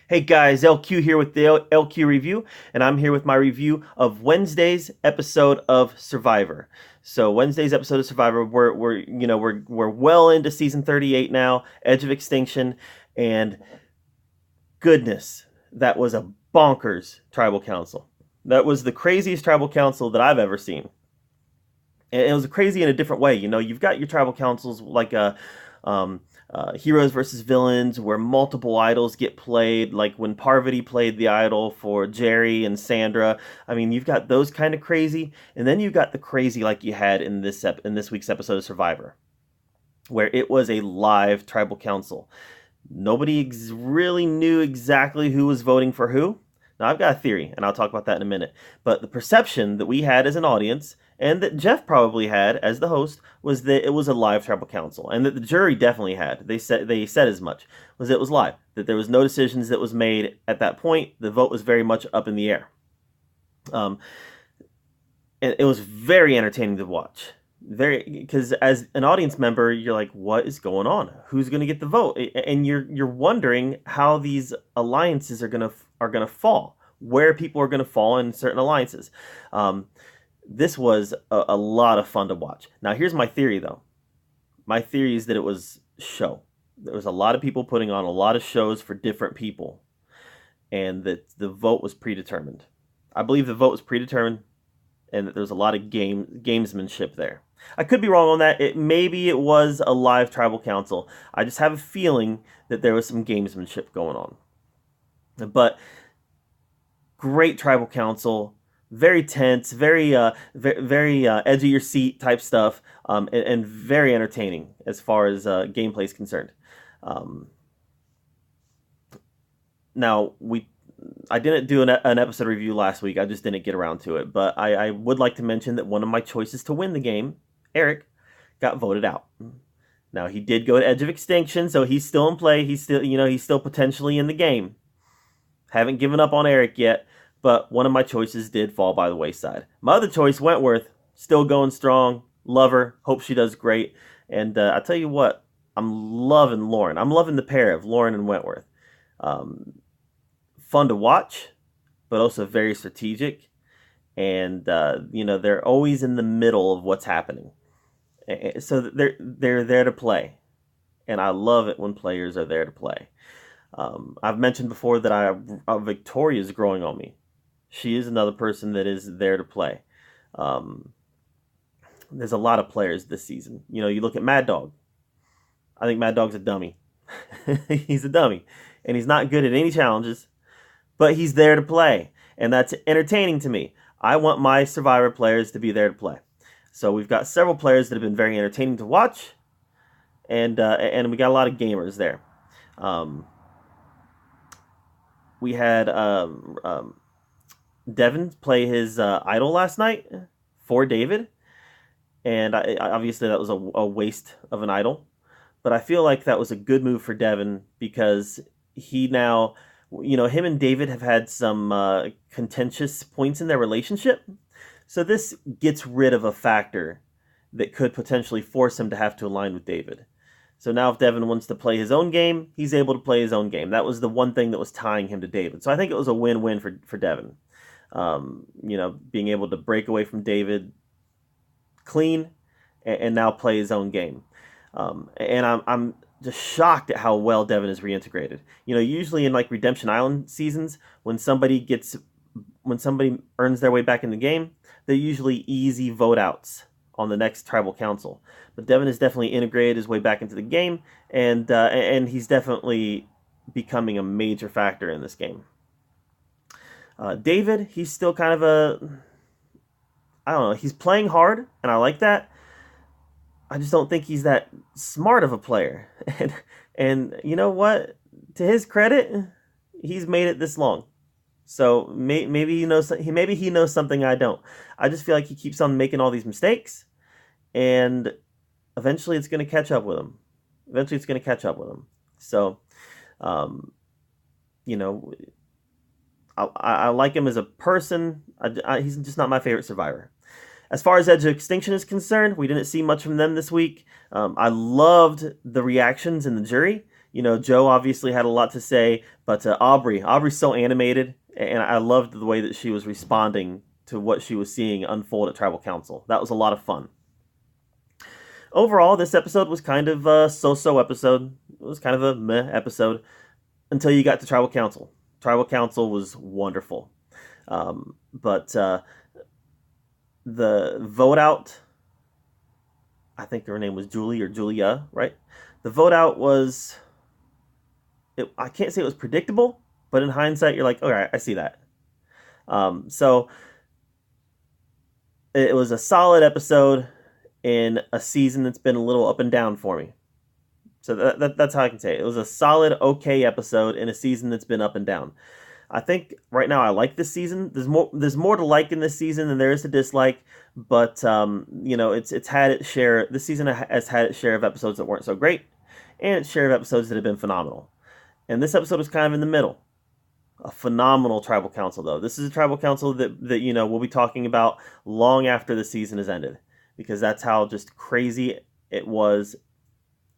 Hey guys, LQ here with the LQ review, and I'm here with my review of Wednesday's episode of Survivor. So Wednesday's episode of Survivor, we're well into season 38 now, Edge of Extinction, and goodness, that was a bonkers tribal council. That was the craziest tribal council that I've ever seen. And it was crazy in a different way. You've got your tribal councils like um, heroes versus villains, where multiple idols get played, like when Parvati played the idol for Jerry and Sandra. I mean, you've got those kind of crazy, and then you've got the crazy like you had in this week's episode of Survivor, where it was a live tribal council. Nobody really knew exactly who was voting for who. Now, I've got a theory, and I'll talk about that in a minute. But the perception that we had as an audience, and that Jeff probably had as the host, was that it was a live tribal council, and that the jury definitely had. They said as much. Was it was live. That there was no decisions that was made at that point. The vote was very much up in the air. Um, and it was very entertaining to watch. Very, because as an audience member, you're like, what is going on? Who's going to get the vote? And you're wondering how these alliances are gonna fall, where people are going to fall in certain alliances. This was a lot of fun to watch. Now, here's my theory, though. My theory is that it was show. There was a lot of people putting on a lot of shows for different people, and that the vote was predetermined. I believe the vote was predetermined, and that there's a lot of gamesmanship there. I could be wrong on that. Maybe it was a live tribal council. I just have a feeling that there was some gamesmanship going on. But great tribal council, very tense, very edge of your seat type stuff, and very entertaining as far as gameplay is concerned. Um, now I didn't do an episode review last week. I just didn't get around to it. But I would like to mention that one of my choices to win the game, Eric, got voted out. Now, he did go to Edge of Extinction, so he's still in play. He's still potentially in the game. Haven't given up on Eric yet, but one of my choices did fall by the wayside. My other choice, Wentworth, still going strong. Love her. Hope she does great. And I tell you what, I'm loving Lauren. I'm loving the pair of Lauren and Wentworth. Um, Fun to watch, but also very strategic. And they're always in the middle of what's happening. So they're there to play, and I love it when players are there to play. I've mentioned before that Victoria is growing on me. She is another person that is there to play. Um, there's a lot of players this season. You look at Mad Dog. I think Mad Dog's a dummy. He's a dummy, and he's not good at any challenges, but he's there to play, and that's entertaining to me. I want my Survivor players to be there to play. So we've got several players that have been very entertaining to watch, and we got a lot of gamers there. Um, we had Devin play his idol last night for David, and obviously that was a waste of an idol, but I feel like that was a good move for Devin because he now, him and David have had some contentious points in their relationship. So this gets rid of a factor that could potentially force him to have to align with David. So now if Devin wants to play his own game, he's able to play his own game. That was the one thing that was tying him to David. So I think it was a win-win for Devin. Being able to break away from David clean and now play his own game. And I'm just shocked at how well Devin is reintegrated. Usually in like Redemption Island seasons, when somebody earns their way back in the game, they're usually easy vote outs on the next tribal council. But Devin has definitely integrated his way back into the game, and he's definitely becoming a major factor in this game. David, he's still kind of I don't know, he's playing hard, and I like that. I just don't think he's that smart of a player. And you know what? To his credit, he's made it this long. So maybe he knows something I don't. I just feel like he keeps on making all these mistakes, and eventually it's going to catch up with him. So, um, you know, I like him as a person. He's just not my favorite Survivor. As far as Edge of Extinction is concerned, we didn't see much from them this week. I loved the reactions in the jury. Joe obviously had a lot to say, but Aubrey's so animated, and I loved the way that she was responding to what she was seeing unfold at Tribal Council. That was a lot of fun. Overall, this episode was kind of a so-so episode. It was kind of a meh episode until you got to Tribal Council. Tribal Council was wonderful. But the vote out, I think her name was Julie or Julia, right? The vote out was, I can't say it was predictable, but in hindsight, you're like, all right, I see that. So it was a solid episode in a season that's been a little up and down for me. So that's how I can say it. It was a solid, okay episode in a season that's been up and down. I think right now I like this season. There's more to like in this season than there is to dislike, but it's had its share. This season has had its share of episodes that weren't so great, and its share of episodes that have been phenomenal. And this episode was kind of in the middle. A phenomenal Tribal Council, though. This is a Tribal Council that we'll be talking about long after the season has ended, because that's how just crazy it was,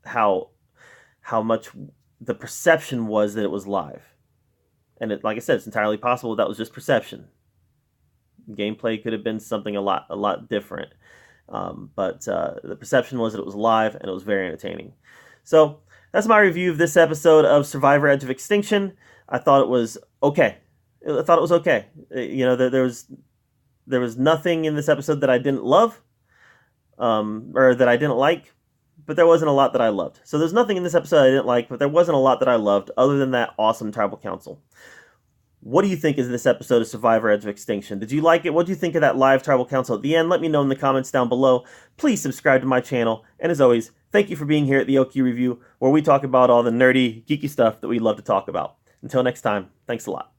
how much the perception was that it was live. And like I said, it's entirely possible that was just perception. Gameplay could have been something a lot different. But the perception was that it was live, and it was very entertaining. So that's my review of this episode of Survivor: Edge of Extinction. I thought it was okay. There was nothing in this episode that I didn't love, or that I didn't like, but there wasn't a lot that I loved. So there's nothing in this episode I didn't like, but there wasn't a lot that I loved other than that awesome Tribal Council. What do you think of this episode of Survivor: Edge of Extinction? Did you like it? What do you think of that live Tribal Council at the end? Let me know in the comments down below. Please subscribe to my channel. And as always, thank you for being here at the LQ Review, where we talk about all the nerdy, geeky stuff that we love to talk about. Until next time, thanks a lot.